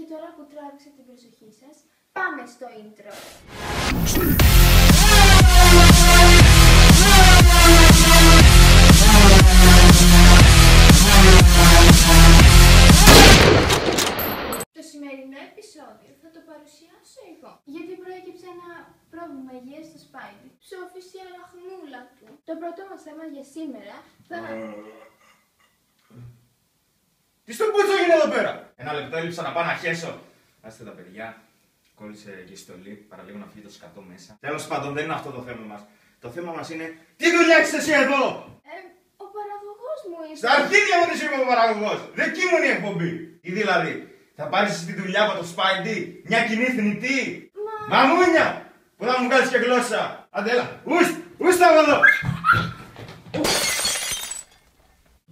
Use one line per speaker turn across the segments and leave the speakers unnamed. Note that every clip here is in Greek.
Και τώρα που τράβηξα την προσοχή σας, πάμε στο intro. Το σημερινό επεισόδιο θα το παρουσιάσω εγώ, γιατί προέκυψε ένα πρόβλημα υγείας στο Σπάιντι. Ψόφισε η αραχνούλα του. Το πρώτο μας θέμα για σήμερα θα...
Τι στον πούτσο έγινε εδώ πέρα! Ένα λεπτό έλειψα να πάω να χέσω. Άστε τα παιδιά. Κόλλησε και η στολή. Παραλίγο να φύγει το σκατό μέσα. Τέλος πάντων, δεν είναι αυτό το θέμα μας. Το θέμα μας είναι τι δουλειά έχεις εσύ εδώ!
Ο παραγωγός μου είσαι.
Στα αρχίδια μου δεν σου είμαι ο παραγωγός! Δική μου είναι η εκπομπή! Ή δηλαδή, θα πάρεις τη δουλειά από το Σπάιντι, μια κοινή θνητή! Μαμούνια! Που θα μου βγάλεις και γλώσσα! Άντε έλα! Ούστα από εδώ!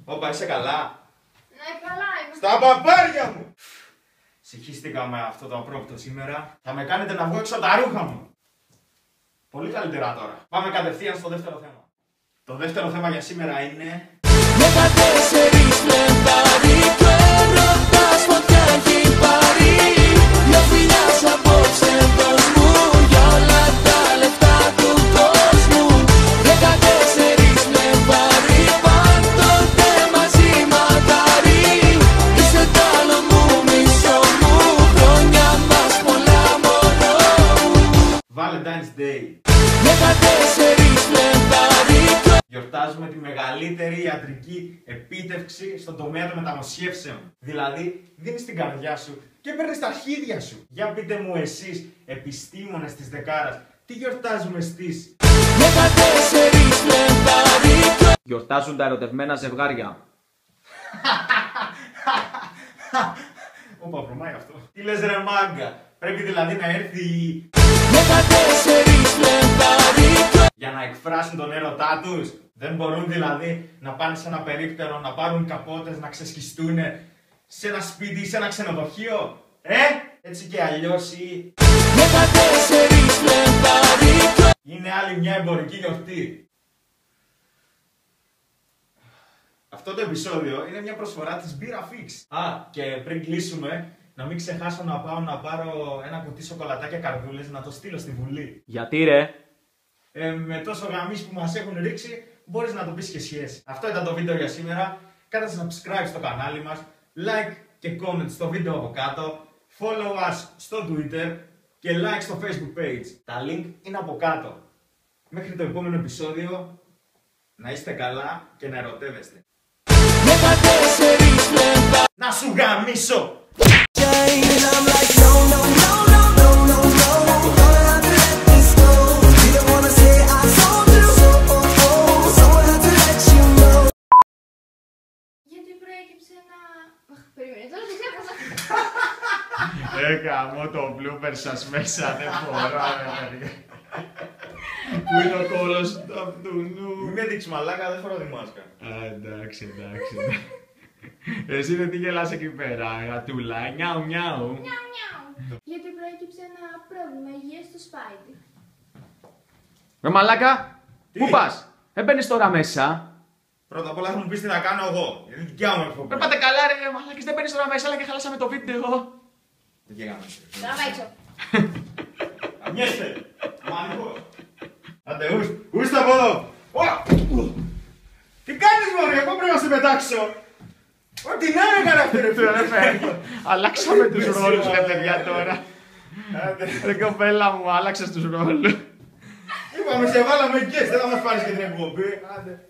Όπα, είσαι καλά!
Ναι, καλά είμαι.
Στα παπάρια μου! Συγχύστηκα με αυτό το απρόπτο σήμερα. Θα με κάνετε να βγω έξω από τα ρούχα μου. Πολύ καλύτερα τώρα. Πάμε κατευθείαν στο δεύτερο θέμα. Το δεύτερο θέμα για σήμερα είναι...
Με τα 4 λεπτάρι και έρωτας φωτιά έχει πάρει. Δυο φιλιάς απόψε δώσ' μου για όλα τα λεφτά του κόσμου. 14 λεπτάρι πάντοτε μαζί μακάρι. Είσαι τ' άλλο μου, μισό μου, χρόνια μας πολλά μωρό μου.
Valentine's Day.
Με τα 4 λεπτάρι.
Γιορτάζουμε τη μεγαλύτερη ιατρική επίτευξη στον τομέα των μεταμοσχεύσεων. Δηλαδή, δίνεις την καρδιά σου και παίρνεις τα αρχίδια σου. Για πείτε μου εσείς, επιστήμονες της δεκάρας, τι γιορτάζουμε στις...
Με τα 4 λεπτάρι.
Γιορτάζουν τα ερωτευμένα ζευγάρια.
Όπα, βρωμάει αυτό. Τι λες ρε μάγκα, πρέπει δηλαδή να έρθει η...
Με τα 4 λεπτάρι.
Για να εκφράσουν τον έρωτά τους. Δεν μπορούν δηλαδή να πάνε σε ένα περίπτερο, να πάρουν καπότες, να ξεσχιστούν σε ένα σπίτι ή σε ένα ξενοδοχείο. Έτσι και αλλιώς ή...
Με τα 4 λεπτάρι.
Είναι άλλη μια εμπορική γιορτή. Αυτό το επεισόδιο είναι μια προσφορά της Bira Fix. Και πριν κλείσουμε, να μην ξεχάσω να πάω να πάρω ένα κουτί σοκολατάκια καρδούλες να το στείλω στη Βουλή.
Γιατί ρε?
Με τόσο γαμίς που μας έχουν ρίξει, μπορείς να το πεις και σχέση. Αυτό ήταν το βίντεο για σήμερα. Κάντε subscribe στο κανάλι μας, like και comment στο βίντεο από κάτω, follow us στο Twitter και like στο Facebook page. Τα link είναι από κάτω. Μέχρι το επόμενο επεισόδιο, να είστε καλά και να ερωτεύεστε.
Με τα 4 λεπτάρι.
Να σου γαμίσω!
Γιατί προέκυψε ένα... Περίμενε, τώρα δεν ξέχασα.
Γαμώ το blooper σας μέσα, δεν μπορώ παιδιά. Πού είναι ο κόλος του νου? Μην με δείξεις μαλάκα, δεν φορώ τη μάσκα.
Εντάξει. Εσύ δεν τι γελάς εκεί πέρα, γατούλα. Νιάου.
Νιάου. Γιατί προέκυψε ένα πρόβλημα υγείας στο Σπάιντι.
Ρε μαλάκα,
Τι?
πού πας? Έμπαινες τώρα μέσα.
Πρώτα απ' όλα θα μου πεις τι να κάνω εγώ. Είναι δικιά μου εκπομπή.
Ρε πάτε καλά ρε μαλάκες, δεν μπαίνεις τώρα μέσα, αλλά και χαλάσαμε το βίντεο.
Δεν γεγάμε.
Τραβά έξω.
Αμιέστε! Μανικός! Άντε, ούστα από εδώ! Τι κάνεις μωρέ, εγώ πρέπει να σε πετάξω! Ό,τι να έκανε αυτό ρε φίλε!
Αλλάξαμε τους ρόλους ρε παιδιά τώρα.
Άντε.
Ρε κοπέλα μου, άλλαξες τους ρόλους.
Είπαμε, σε βάλαμε guest, δεν θα μας πάρεις και την εκπομπή. Άντε.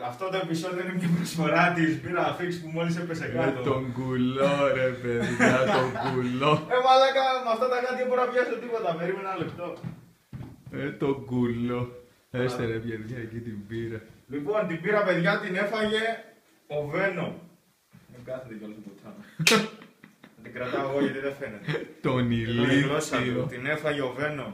Αυτό το επεισόδιο είναι μια προσφορά της Bira Fix που μόλις έπεσε κάτω.
Τον κουλό ρε παιδιά, τον κουλό.
Μαλάκα, με αυτά τα γάτια μπορώ να πιάσω τίποτα, περίμενα ένα λεπτό.
Τον κουλό. Έστε ρε παιδιά εκεί την πήρα.
Λοιπόν, την πήρα παιδιά, την έφαγε ο Venom. Δεν κάθεται κιόλας το πουτάνα. Την κρατάω εγώ γιατί δεν φαίνεται.
Τον
Εδώ η γλώσσα του,
ηλίθιο.
την έφαγε ο Venom.